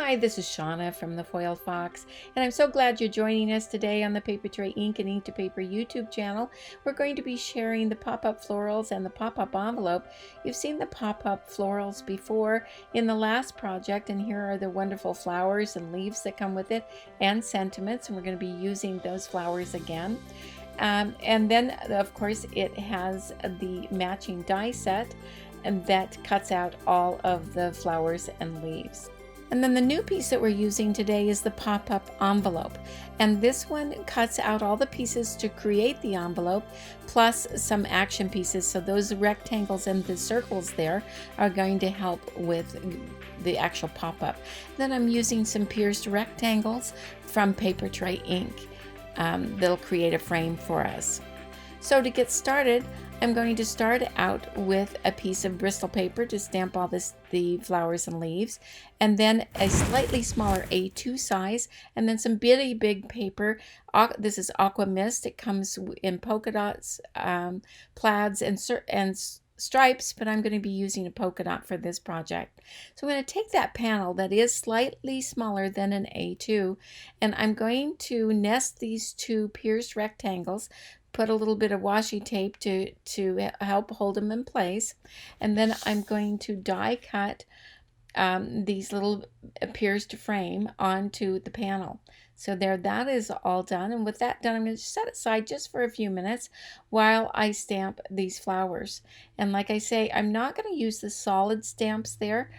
Hi, this is Shauna from the Foil Fox, and I'm so glad you're joining us today on the Paper Tray Ink and Ink to Paper YouTube channel. We're going to be sharing the pop-up florals and the pop-up envelope. You've seen the pop-up florals before in the last project, and here are the wonderful flowers and leaves that come with it and sentiments, and we're going to be using those flowers again. And then, of course, it has the matching die set and that cuts out all of the flowers and leaves. And then the new piece that we're using today is the pop-up envelope. And this one cuts out all the pieces to create the envelope, plus some action pieces. So those rectangles and the circles there are going to help with the actual pop-up. Then I'm using some pierced rectangles from Paper Tray Ink. That'll create a frame for us. So to get started, I'm going to start out with a piece of Bristol paper to stamp all the flowers and leaves, and then a slightly smaller A2 size, and then some bitty big paper. This is Aqua Mist. It comes in polka dots, plaids, and stripes, but I'm going to be using a polka dot for this project. So I'm going to take that panel that is slightly smaller than an A2, and I'm going to nest these two pierced rectangles, put a little bit of washi tape to help hold them in place, and then I'm going to die cut these little pierced frame onto the panel. So there, that is all done, and with that done, I'm going to set it aside just for a few minutes while I stamp these flowers. And like I say, I'm not going to use the solid stamps there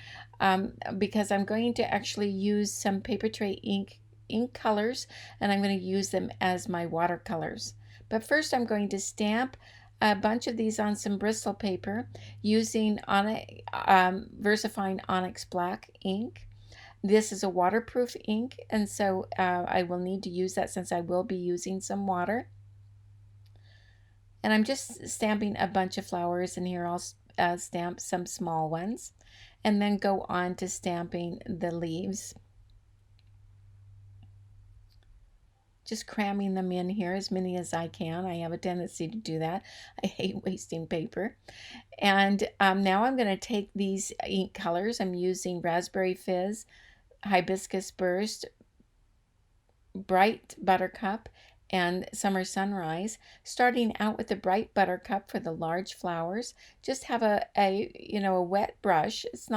because I'm going to actually use some Paper Tray ink colors, and I'm going to use them as my watercolors. But first I'm going to stamp a bunch of these on some Bristol paper using VersaFine Onyx Black ink. This is a waterproof ink, and so I will need to use that since I will be using some water. And I'm just stamping a bunch of flowers, and here I'll stamp some small ones and then go on to stamping the leaves. Just cramming them in here, as many as I can. I have a tendency to do that. I hate wasting paper. And now I'm going to take these ink colors. I'm using Raspberry Fizz, Hibiscus Burst, Bright Buttercup, and Summer Sunrise. Starting out with the Bright Buttercup for the large flowers. Just have a wet brush. It's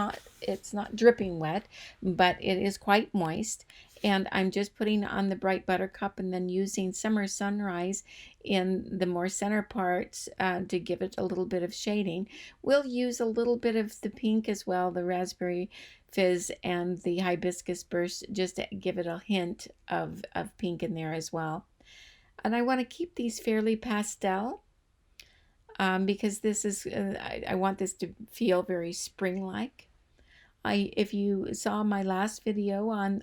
not dripping wet, but it is quite moist. And I'm just putting on the Bright Buttercup and then using Summer Sunrise in the more center parts to give it a little bit of shading. We'll use a little bit of the pink as well, the Raspberry Fizz and the Hibiscus Burst, just to give it a hint of pink in there as well. And I want to keep these fairly pastel because this is, I want this to feel very spring-like. If you saw my last video on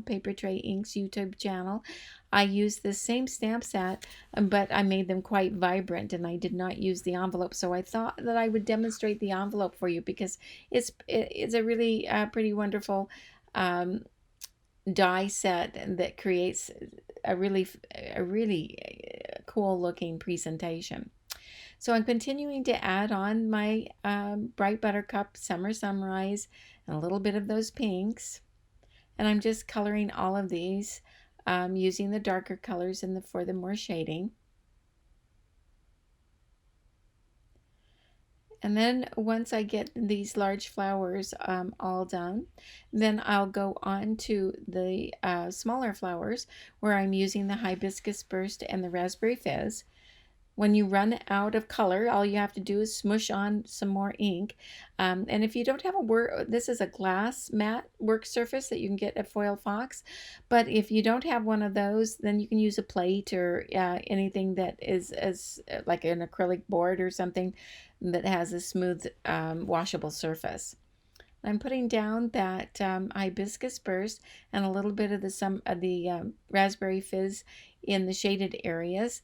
Paper Tray Ink's YouTube channel, I used the same stamp set, but I made them quite vibrant and I did not use the envelope. So I thought that I would demonstrate the envelope for you because it's a really pretty wonderful die set that creates a really cool looking presentation. So I'm continuing to add on my Bright Buttercup, Summer Sunrise, and a little bit of those pinks. And I'm just coloring all of these using the darker colors for the more shading. And then once I get these large flowers all done, then I'll go on to the smaller flowers where I'm using the Hibiscus Burst and the Raspberry Fizz. When you run out of color, all you have to do is smush on some more ink. And if you don't have this is a glass matte work surface that you can get at Foil Fox. But if you don't have one of those, then you can use a plate or anything that is like an acrylic board or something that has a smooth washable surface. I'm putting down that Hibiscus Burst and a little bit of the Raspberry Fizz in the shaded areas.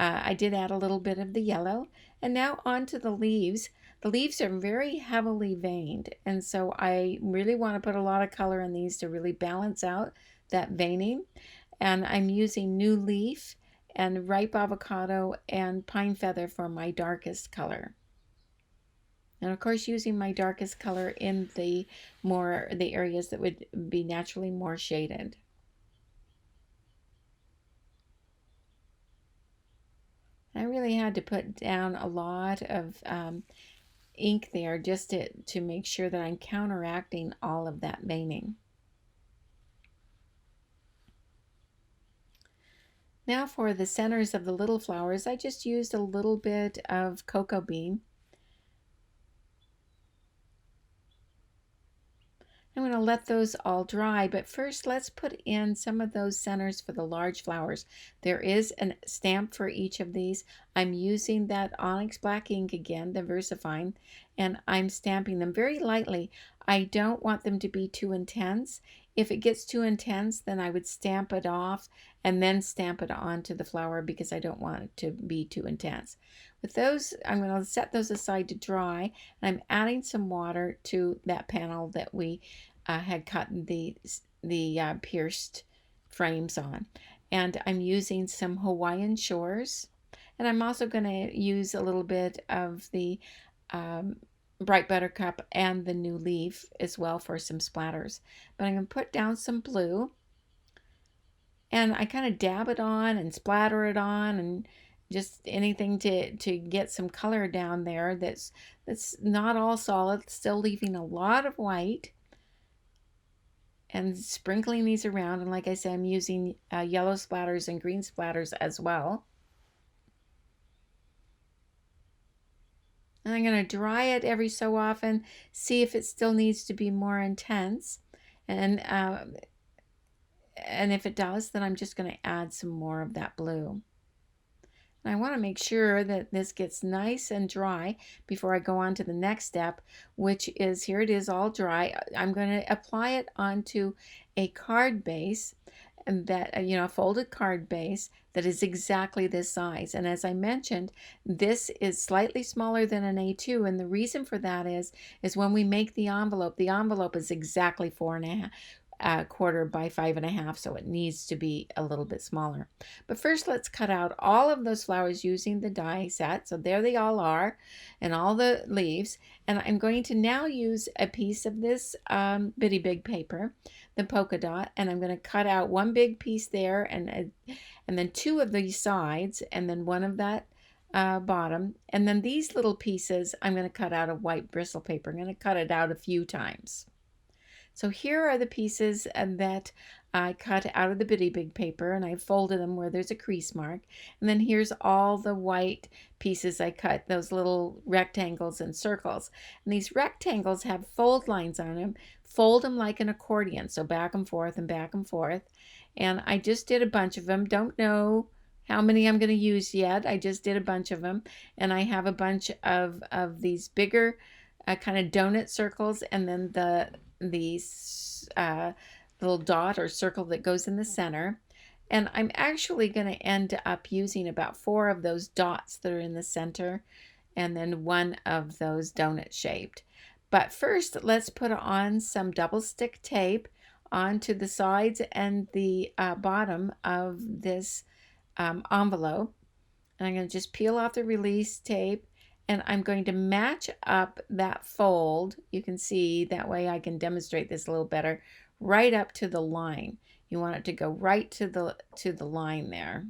I did add a little bit of the yellow, and now on to the leaves. The leaves are very heavily veined, and so I really want to put a lot of color in these to really balance out that veining. And I'm using New Leaf and Ripe Avocado and Pine Feather for my darkest color. And of course, using my darkest color in the areas that would be naturally more shaded. I really had to put down a lot of ink there just to make sure that I'm counteracting all of that veining. Now for the centers of the little flowers, I just used a little bit of cocoa bean. I'm going to let those all dry, but first let's put in some of those centers for the large flowers. There is a stamp for each of these. I'm using that onyx black ink again, the VersaFine, and I'm stamping them very lightly. I don't want them to be too intense. If it gets too intense, then I would stamp it off and then stamp it onto the flower because I don't want it to be too intense. With those, I'm going to set those aside to dry, and I'm adding some water to that panel that we had cut the pierced frames on. And I'm using some Hawaiian Shores. And I'm also going to use a little bit of the Bright Buttercup and the New Leaf as well for some splatters. But I'm going to put down some blue. And I kind of dab it on and splatter it on and just anything to get some color down there that's not all solid, still leaving a lot of white. And sprinkling these around, and like I said, I'm using yellow splatters and green splatters as well. And I'm going to dry it every so often, see if it still needs to be more intense, and if it does, then I'm just going to add some more of that blue. And I want to make sure that this gets nice and dry before I go on to the next step, which is, here it is all dry. I'm going to apply it onto a card base, and that, a folded card base that is exactly this size. And as I mentioned, this is slightly smaller than an A2, and the reason for that is when we make the envelope is exactly 4.5 quarter by 5.5, so it needs to be a little bit smaller. But first, let's cut out all of those flowers using the die set. So there they all are, and all the leaves. And I'm going to now use a piece of this bitty big paper, the polka dot, and I'm going to cut out one big piece there, and then two of these sides, and then one of that bottom, and then these little pieces I'm going to cut out of white bristle paper. I'm going to cut it out a few times. So here are the pieces that I cut out of the bitty big paper, and I folded them where there's a crease mark. And then here's all the white pieces I cut, those little rectangles and circles. And these rectangles have fold lines on them. Fold them like an accordion, so back and forth and back and forth. And I just did a bunch of them. Don't know how many I'm going to use yet. I just did a bunch of them. And I have a bunch of these bigger kind of donut circles, and then these little dot or circle that goes in the center. And I'm actually going to end up using about 4 of those dots that are in the center, and then 1 of those donut shaped. But first, let's put on some double stick tape onto the sides and the bottom of this envelope. And I'm going to just peel off the release tape, and I'm going to match up that fold. You can see that way I can demonstrate this a little better, right up to the line. You want it to go right to the line there.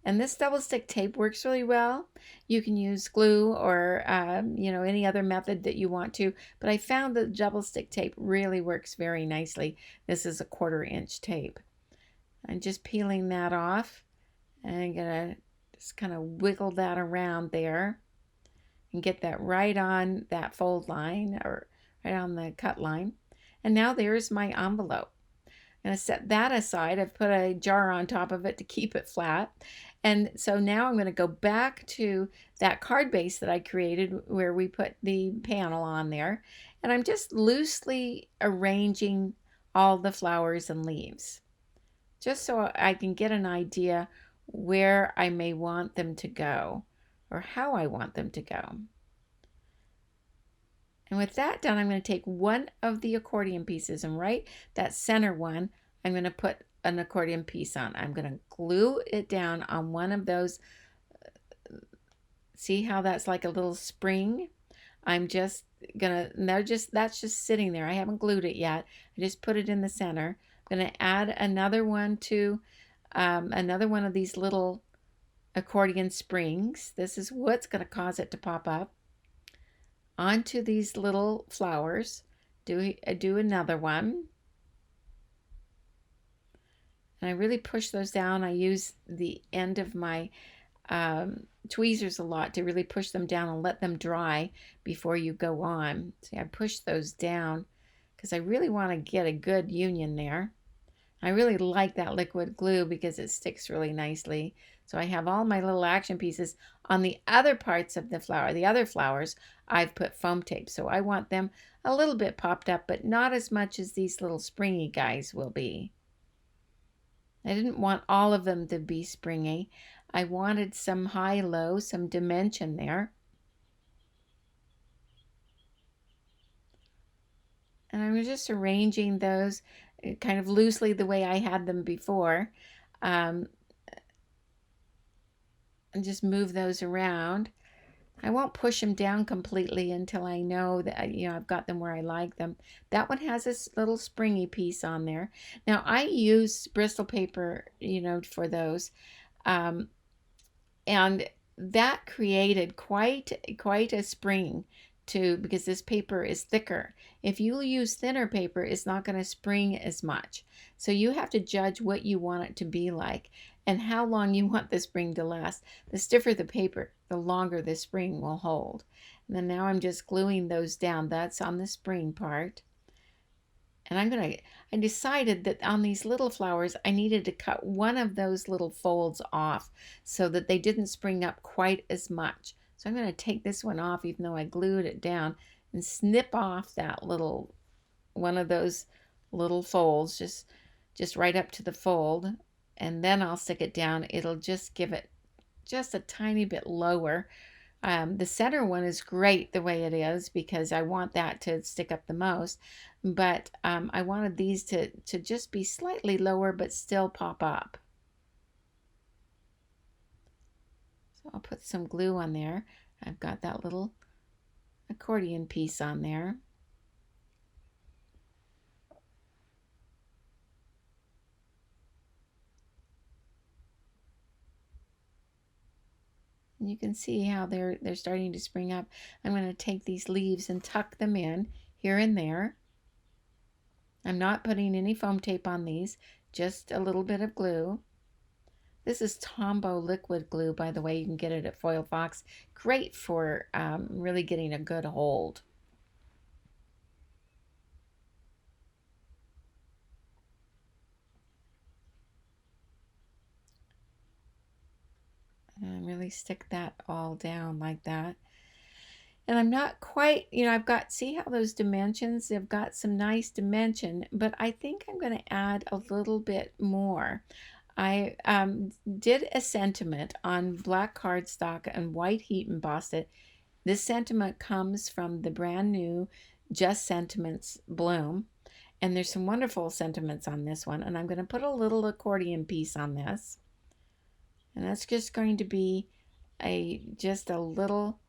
And this double stick tape works really well. You can use glue or any other method that you want to, but I found that double stick tape really works very nicely. This is a 1/4 inch tape. I'm just peeling that off, and I'm gonna just kind of wiggle that around there and get that right on that fold line, or right on the cut line. And now there's my envelope. I'm going to set that aside. I've put a jar on top of it to keep it flat. And so now I'm going to go back to that card base that I created where we put the panel on there. And I'm just loosely arranging all the flowers and leaves, just so I can get an idea where I may want them to go, or how I want them to go. And with that done, I'm going to take one of the accordion pieces, and right that center one, I'm going to put an accordion piece on. I'm going to glue it down on one of those. See how that's like a little spring? I'm just gonna, that's just sitting there. I haven't glued it yet. I just put it in the center. I'm gonna add another one to another one of these little accordion springs. This is what's gonna cause it to pop up onto these little flowers. Do another one. And I really push those down. I use the end of my tweezers a lot to really push them down and let them dry before you go on. See, I push those down because I really want to get a good union there. I really like that liquid glue because it sticks really nicely. So I have all my little action pieces. On the other parts of the flower, the other flowers, I've put foam tape. So I want them a little bit popped up, but not as much as these little springy guys will be. I didn't want all of them to be springy. I wanted some high-low, some dimension there. And I'm just arranging those kind of loosely the way I had them before. And just move those around. I won't push them down completely until I know that, I've got them where I like them. That one has this little springy piece on there. Now I use Bristol paper, for those. And that created quite a spring because this paper is thicker. If you use thinner paper, it's not going to spring as much. So you have to judge what you want it to be like and how long you want the spring to last. The stiffer the paper, the longer the spring will hold. And then now I'm just gluing those down. That's on the spring part. And I decided that on these little flowers, I needed to cut one of those little folds off so that they didn't spring up quite as much. So I'm going to take this one off, even though I glued it down, and snip off that one of those little folds, just right up to the fold. And then I'll stick it down. It'll just give it just a tiny bit lower. The center one is great the way it is because I want that to stick up the most, but I wanted these to just be slightly lower but still pop up. So I'll put some glue on there. I've got that little accordion piece on there. And you can see how they're starting to spring up. I'm going to take these leaves and tuck them in here and there. I'm not putting any foam tape on these, just a little bit of glue. This is Tombow liquid glue, by the way. You can get it at Foil Fox. Great for really getting a good hold. And really stick that all down like that. And I'm not quite, I've got, see how those dimensions, they've got some nice dimension, but I think I'm going to add a little bit more. I did a sentiment on black cardstock and white heat embossed it. This sentiment comes from the brand new Just Sentiments Bloom. And there's some wonderful sentiments on this one. And I'm going to put a little accordion piece on this. And that's just going to be just a little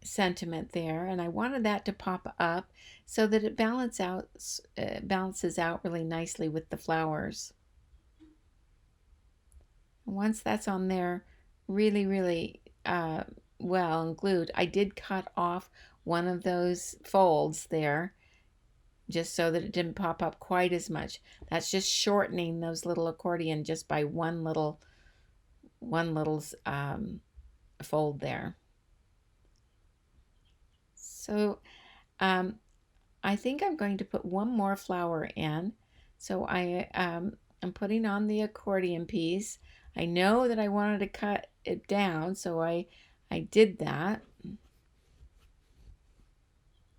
sentiment there, and I wanted that to pop up so that it balances out really nicely with the flowers. Once that's on there really well and glued, I did cut off one of those folds there just so that it didn't pop up quite as much. That's just shortening those little accordion just by one little fold there. So I think I'm going to put one more flower in. So I'm putting on the accordion piece. I know that I wanted to cut it down, so I did that.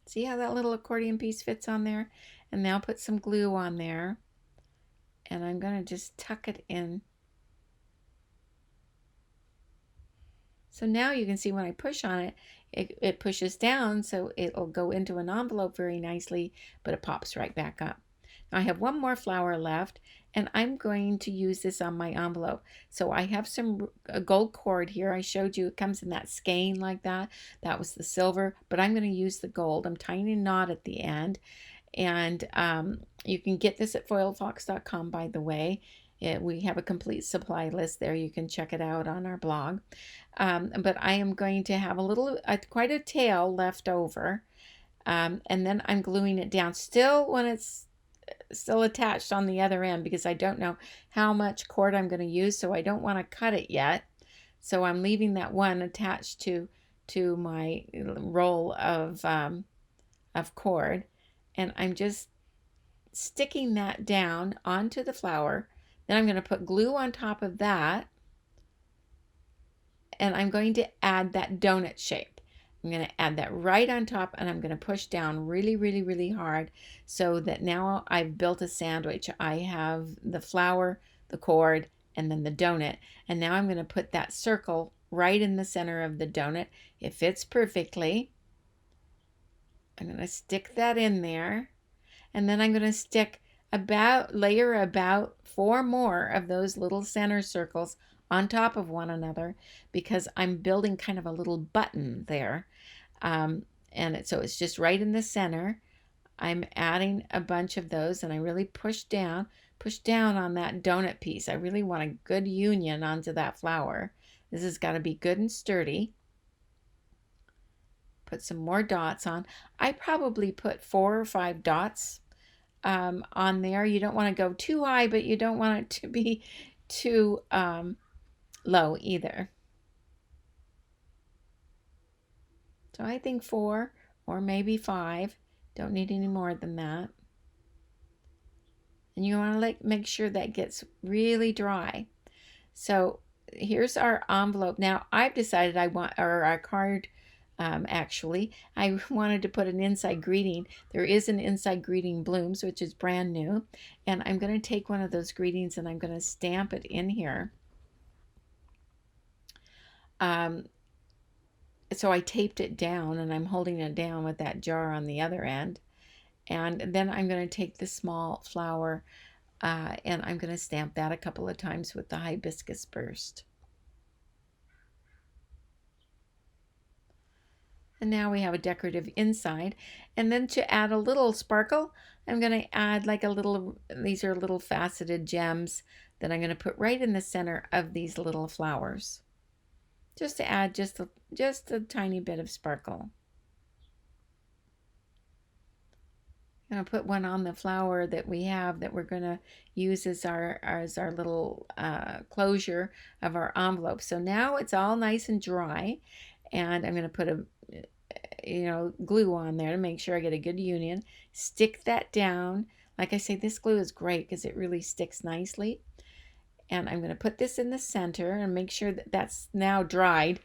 See how that little accordion piece fits on there? And now put some glue on there. And I'm going to just tuck it in. So now you can see when I push on it, it pushes down, so it'll go into an envelope very nicely, but it pops right back up. Now I have one more flower left, and I'm going to use this on my envelope. So I have some gold cord here. I showed you it comes in that skein like that. That was the silver, but I'm going to use the gold. I'm tying a knot at the end, and you can get this at foiledfox.com, by the way. We have a complete supply list there. You can check it out on our blog. But I am going to have quite a tail left over. And then I'm gluing it down still when it's still attached on the other end, because I don't know how much cord I'm going to use, so I don't want to cut it yet. So I'm leaving that one attached to my roll of cord, and I'm just sticking that down onto the flower. Then I'm going to put glue on top of that, and I'm going to add that donut shape. I'm going to add that right on top, and I'm going to push down really, really, really hard, so that now I've built a sandwich. I have the flower, the cord, and then the donut. And now I'm going to put that circle right in the center of the donut. It fits perfectly. I'm going to stick that in there, and then I'm going to layer about 4 more of those little center circles on top of one another, because I'm building kind of a little button there. So it's just right in the center. I'm adding a bunch of those, and I really push down on that donut piece. I really want a good union onto that flower. This has got to be good and sturdy. Put some more dots on. I probably put 4 or 5 dots on there. You don't want to go too high, but you don't want it to be too low either. So I think 4 or maybe 5. Don't need any more than that. And you want to make sure that gets really dry. So here's our envelope. Now I've decided our card, actually, I wanted to put an inside greeting. There is an inside greeting blooms, which is brand new. And I'm going to take one of those greetings and I'm going to stamp it in here. So I taped it down, and I'm holding it down with that jar on the other end. And then I'm going to take the small flower and I'm going to stamp that a couple of times with the hibiscus burst. And now we have a decorative inside. And then to add a little sparkle, I'm going to add these are little faceted gems that I'm going to put right in the center of these little flowers, just to add just a tiny bit of sparkle. I'm going to put one on the flower that we have that we're going to use as our little closure of our envelope. So now it's all nice and dry, and I'm going to put glue on there to make sure I get a good union. Stick that down. Like I say, this glue is great because it really sticks nicely. And I'm going to put this in the center and make sure that that's now dried.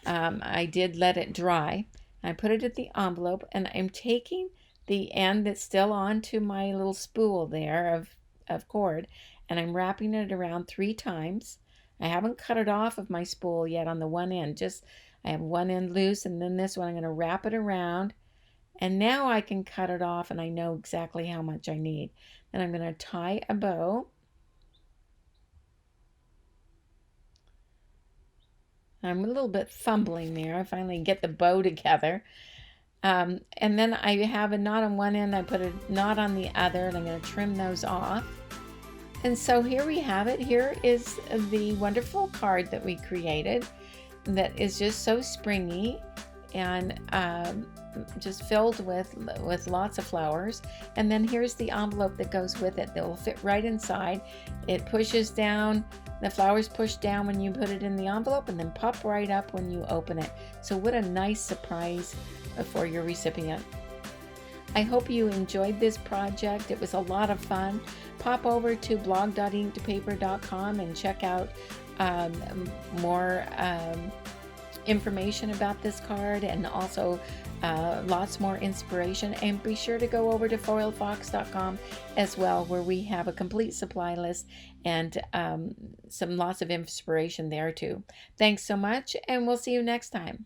I did let it dry. I put it at the envelope, and I'm taking the end that's still onto my little spool there of cord, and I'm wrapping it around 3 times. I haven't cut it off of my spool yet on the one end. I have one end loose, and then this one I'm going to wrap it around, and now I can cut it off, and I know exactly how much I need. Then I'm going to tie a bow. I'm a little bit fumbling there. I finally get the bow together. And then I have a knot on one end. I put a knot on the other, and I'm going to trim those off. And so here we have it. Here is the wonderful card that we created that is just so springy and just filled with lots of flowers. And then here's the envelope that goes with it that will fit right inside. It pushes down. The flowers push down when you put it in the envelope and then pop right up when you open it. So what a nice surprise for your recipient. I hope you enjoyed this project. It was a lot of fun. Pop over to blog.inktopaper.com and check out more information about this card, and also lots more inspiration. And be sure to go over to foiledfox.com as well, where we have a complete supply list and lots of inspiration there too. Thanks so much, and we'll see you next time.